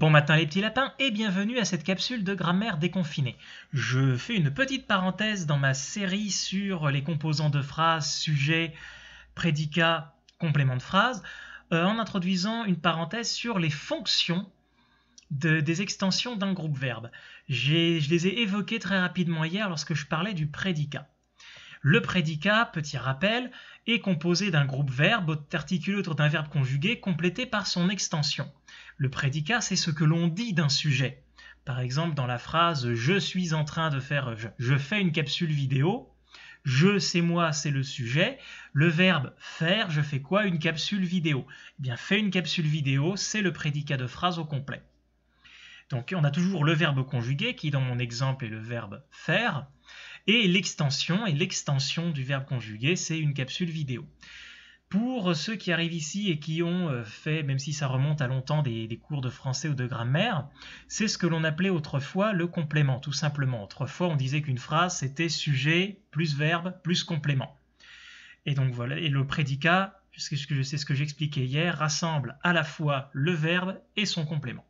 Bon matin les petits lapins et bienvenue à cette capsule de grammaire déconfinée. Je fais une petite parenthèse dans ma série sur les composants de phrases, sujet, prédicat, complément de phrase, en introduisant une parenthèse sur les fonctions des extensions d'un groupe verbe. Je les ai évoquées très rapidement hier lorsque je parlais du prédicat. Le prédicat, petit rappel, est composé d'un groupe verbe articulé autour d'un verbe conjugué complété par son extension. Le prédicat, c'est ce que l'on dit d'un sujet. Par exemple, dans la phrase « Je suis en train de faire… » je fais une capsule vidéo. « Je » c'est moi, c'est le sujet. Le verbe « faire », je fais quoi? Une capsule vidéo. Eh bien, « fais une capsule vidéo », c'est le prédicat de phrase au complet. Donc, on a toujours le verbe conjugué, qui dans mon exemple est le verbe « faire », et l'extension du verbe conjugué, c'est une capsule vidéo. Pour ceux qui arrivent ici et qui ont fait, même si ça remonte à longtemps, des cours de français ou de grammaire, c'est ce que l'on appelait autrefois le complément, tout simplement. Autrefois, on disait qu'une phrase, c'était sujet plus verbe plus complément. Et donc voilà, et le prédicat, c'est ce que j'expliquais hier, rassemble à la fois le verbe et son complément.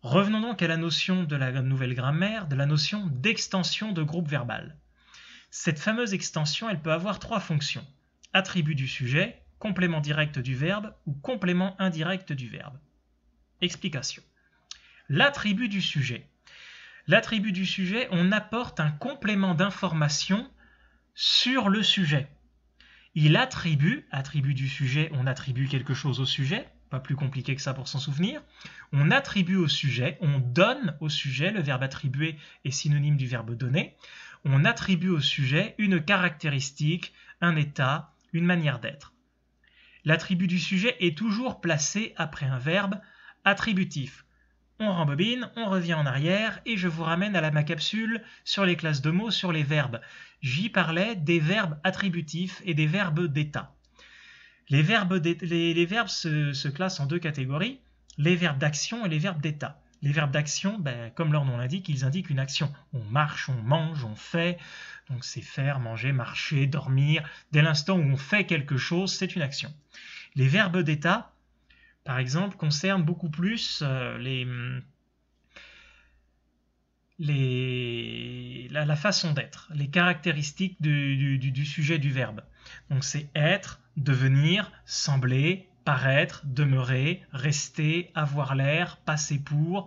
Revenons donc à la notion de la nouvelle grammaire, de la notion d'extension de groupe verbal. Cette fameuse extension, elle peut avoir trois fonctions. Attribut du sujet, complément direct du verbe ou complément indirect du verbe. Explication. L'attribut du sujet. L'attribut du sujet, on apporte un complément d'information sur le sujet. Il attribue du sujet, on attribue quelque chose au sujet, pas plus compliqué que ça pour s'en souvenir. On attribue au sujet, on donne au sujet, le verbe attribuer est synonyme du verbe donner. On attribue au sujet une caractéristique, un état, une manière d'être. L'attribut du sujet est toujours placé après un verbe attributif. On rembobine, on revient en arrière et je vous ramène à ma capsule sur les classes de mots, sur les verbes. J'y parlais des verbes attributifs et des verbes d'état. Les verbes se classent en deux catégories, les verbes d'action et les verbes d'état. Les verbes d'action, comme leur nom l'indique, ils indiquent une action. On marche, on mange, on fait. Donc c'est faire, manger, marcher, dormir. Dès l'instant où on fait quelque chose, c'est une action. Les verbes d'état, par exemple, concernent beaucoup plus la façon d'être, les caractéristiques du sujet du verbe. Donc c'est être, devenir, sembler, paraître, demeurer, rester, avoir l'air, passer pour.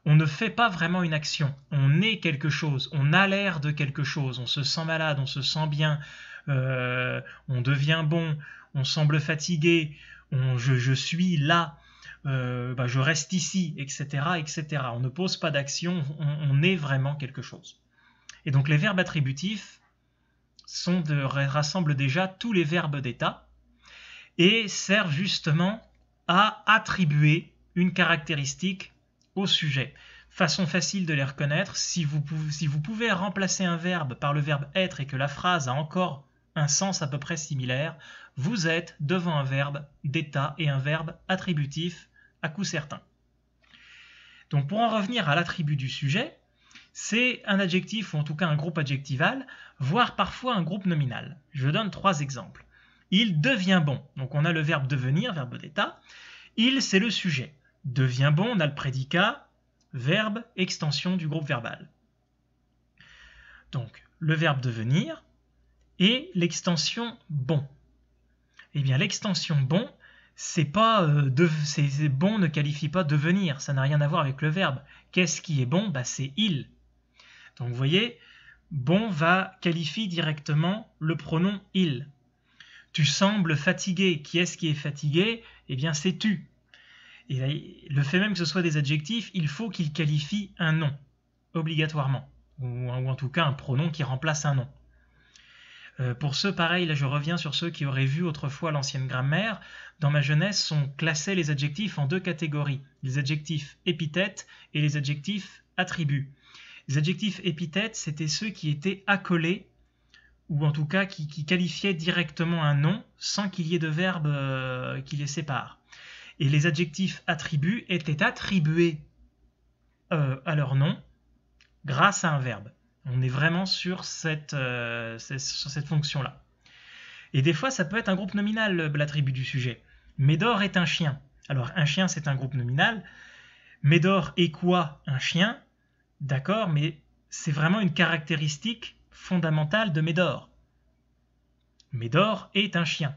On ne fait pas vraiment une action, on est quelque chose, on a l'air de quelque chose, on se sent malade, on se sent bien, on devient bon, on semble fatigué, je suis là, je reste ici, etc., etc. On ne pose pas d'action, on est vraiment quelque chose. Et donc les verbes attributifs rassemblent déjà tous les verbes d'état et servent justement à attribuer une caractéristique au sujet. Façon facile de les reconnaître, si vous pouvez remplacer un verbe par le verbe être et que la phrase a encore un sens à peu près similaire, vous êtes devant un verbe d'état et un verbe attributif à coup certain. Donc pour en revenir à l'attribut du sujet, c'est un adjectif ou en tout cas un groupe adjectival, voire parfois un groupe nominal. Je donne trois exemples. Il devient bon. Donc on a le verbe devenir, verbe d'état. Il, c'est le sujet. Devient bon, on a le prédicat, verbe, extension du groupe verbal. Donc le verbe devenir et l'extension bon. Eh bien l'extension bon, c'est bon ne qualifie pas devenir, ça n'a rien à voir avec le verbe. Qu'est-ce qui est bon? C'est il. Donc vous voyez, bon va qualifier directement le pronom il. Tu sembles fatigué. Qui est-ce qui est fatigué? Eh bien c'est tu. Et le fait même que ce soit des adjectifs, il faut qu'ils qualifient un nom, obligatoirement. Ou en tout cas un pronom qui remplace un nom. Pour ceux, pareil, là je reviens sur ceux qui auraient vu autrefois l'ancienne grammaire. Dans ma jeunesse, on classait les adjectifs en deux catégories. Les adjectifs épithètes et les adjectifs attributs. Les adjectifs épithètes, c'était ceux qui étaient accolés, ou en tout cas qui qualifiaient directement un nom sans qu'il y ait de verbe qui les sépare. Et les adjectifs attributs étaient attribués à leur nom grâce à un verbe. On est vraiment sur cette fonction-là. Et des fois, ça peut être un groupe nominal, l'attribut du sujet. Médor est un chien. Alors un chien c'est un groupe nominal. Médor est quoi? Un chien. D'accord, mais c'est vraiment une caractéristique fondamentale de Médor. Médor est un chien.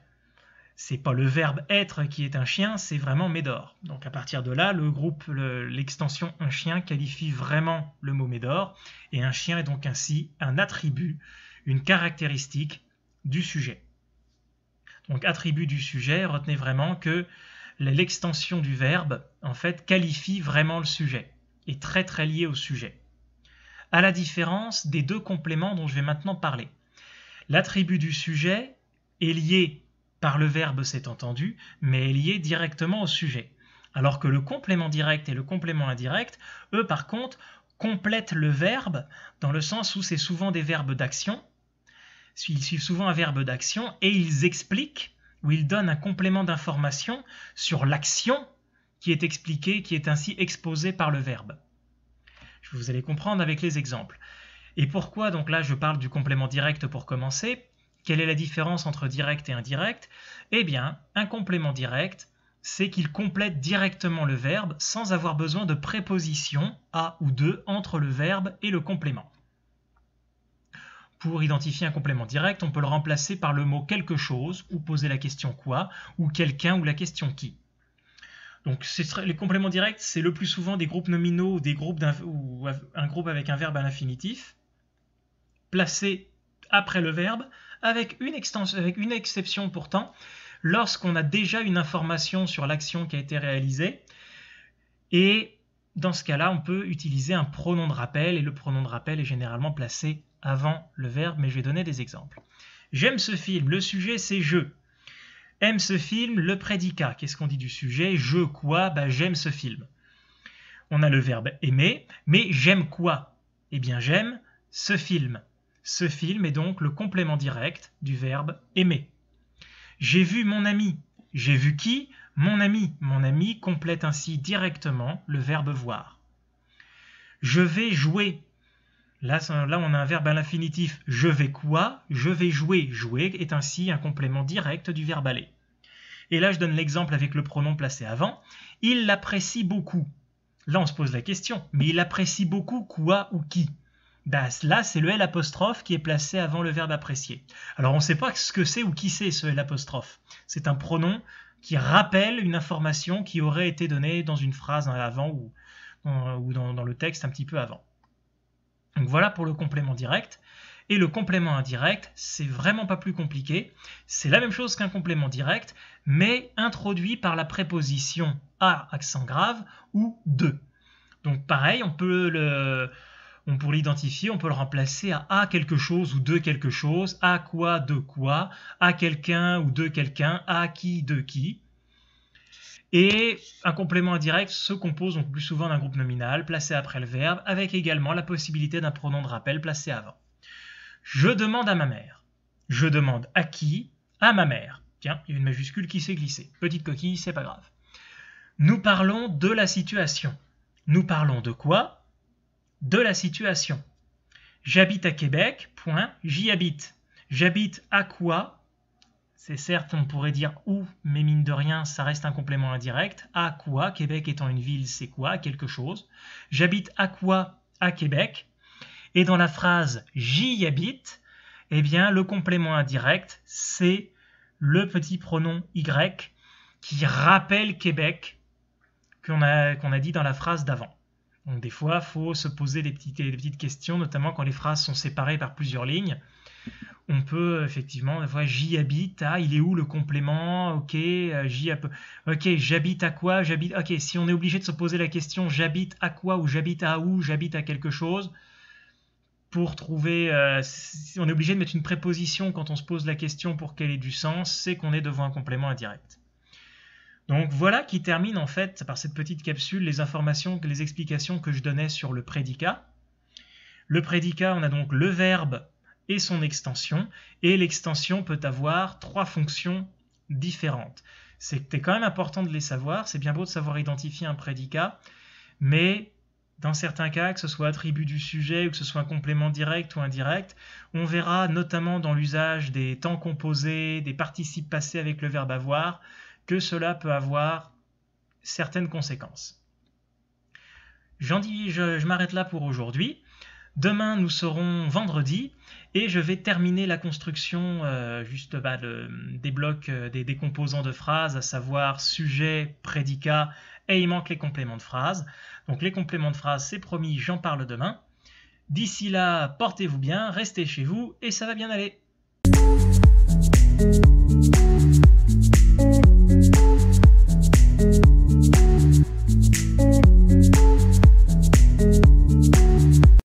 C'est pas le verbe être qui est un chien, c'est vraiment Médor. Donc à partir de là, le groupe, l'extension un chien qualifie vraiment le mot Médor, et un chien est donc ainsi un attribut, une caractéristique du sujet. Donc attribut du sujet, retenez vraiment que l'extension du verbe, en fait, qualifie vraiment le sujet, est très très lié au sujet. À la différence des deux compléments dont je vais maintenant parler. L'attribut du sujet est lié par le verbe, c'est entendu, mais est lié directement au sujet. Alors que le complément direct et le complément indirect, eux par contre, complètent le verbe dans le sens où c'est souvent des verbes d'action. Ils suivent souvent un verbe d'action et ils expliquent, ou ils donnent un complément d'information sur l'action qui est expliquée, qui est ainsi exposée par le verbe. Vous allez comprendre avec les exemples. Et pourquoi, donc là je parle du complément direct pour commencer. Quelle est la différence entre direct et indirect? Eh bien, un complément direct, c'est qu'il complète directement le verbe sans avoir besoin de préposition à ou de entre le verbe et le complément. Pour identifier un complément direct, on peut le remplacer par le mot quelque chose, ou poser la question quoi, ou quelqu'un ou la question qui. Donc les compléments directs, c'est le plus souvent des groupes nominaux ou un groupe avec un verbe à l'infinitif, placé après le verbe, avec une exception pourtant, lorsqu'on a déjà une information sur l'action qui a été réalisée. Et dans ce cas-là, on peut utiliser un pronom de rappel, et le pronom de rappel est généralement placé avant le verbe, mais je vais donner des exemples. J'aime ce film, le sujet c'est je. Aime ce film, le prédicat. Qu'est-ce qu'on dit du sujet? Je quoi? J'aime ce film. On a le verbe aimer, mais j'aime quoi? Eh bien j'aime ce film. Ce film est donc le complément direct du verbe aimer. J'ai vu mon ami. J'ai vu qui? Mon ami. Mon ami complète ainsi directement le verbe voir. Je vais jouer. Là, on a un verbe à l'infinitif. Je vais quoi? Je vais jouer. Jouer est ainsi un complément direct du verbe aller. Et là, je donne l'exemple avec le pronom placé avant. Il l'apprécie beaucoup. Là, on se pose la question. Mais il apprécie beaucoup quoi ou qui? Là, c'est le L' qui est placé avant le verbe apprécier. Alors, on ne sait pas ce que c'est ou qui c'est ce L'. C'est un pronom qui rappelle une information qui aurait été donnée dans une phrase avant ou dans le texte un petit peu avant. Donc voilà pour le complément direct. Et le complément indirect, c'est vraiment pas plus compliqué. C'est la même chose qu'un complément direct, mais introduit par la préposition à accent grave ou de. Donc pareil, pour l'identifier, on peut le remplacer à quelque chose ou de quelque chose, à quoi, de quoi, à quelqu'un ou de quelqu'un, à qui, de qui. Et un complément indirect se compose donc plus souvent d'un groupe nominal placé après le verbe, avec également la possibilité d'un pronom de rappel placé avant. Je demande à ma mère. Je demande à qui? À ma mère. Tiens, il y a une majuscule qui s'est glissée. Petite coquille, c'est pas grave. Nous parlons de la situation. Nous parlons de quoi? De la situation. J'habite à Québec, point, j'y habite. J'habite à quoi? C'est certes, on pourrait dire où, mais mine de rien, ça reste un complément indirect. À quoi? Québec étant une ville, c'est quoi? Quelque chose. J'habite à quoi? À Québec. Et dans la phrase « j'y habite », eh bien, le complément indirect, c'est le petit pronom « y » qui rappelle Québec qu'on a dit dans la phrase d'avant. Donc des fois, il faut se poser des petites questions, notamment quand les phrases sont séparées par plusieurs lignes. On peut effectivement, des fois, j'y habite, il est où le complément? Ok, j'habite à quoi? Ok, si on est obligé de se poser la question j'habite à quoi ou j'habite à où, j'habite à quelque chose, pour trouver, si on est obligé de mettre une préposition quand on se pose la question pour qu'elle ait du sens, c'est qu'on est devant un complément indirect. Donc voilà qui termine en fait par cette petite capsule les explications que je donnais sur le prédicat. Le prédicat, on a donc le verbe et son extension, et l'extension peut avoir 3 fonctions différentes. C'était quand même important de les savoir, c'est bien beau de savoir identifier un prédicat, mais dans certains cas, que ce soit attribut du sujet ou que ce soit un complément direct ou indirect, on verra notamment dans l'usage des temps composés, des participes passés avec le verbe avoir, que cela peut avoir certaines conséquences. Je m'arrête là pour aujourd'hui. Demain, nous serons vendredi et je vais terminer la construction des blocs, des composants de phrases, à savoir sujet, prédicat, et il manque les compléments de phrases. Donc les compléments de phrases, c'est promis, j'en parle demain. D'ici là, portez-vous bien, restez chez vous et ça va bien aller.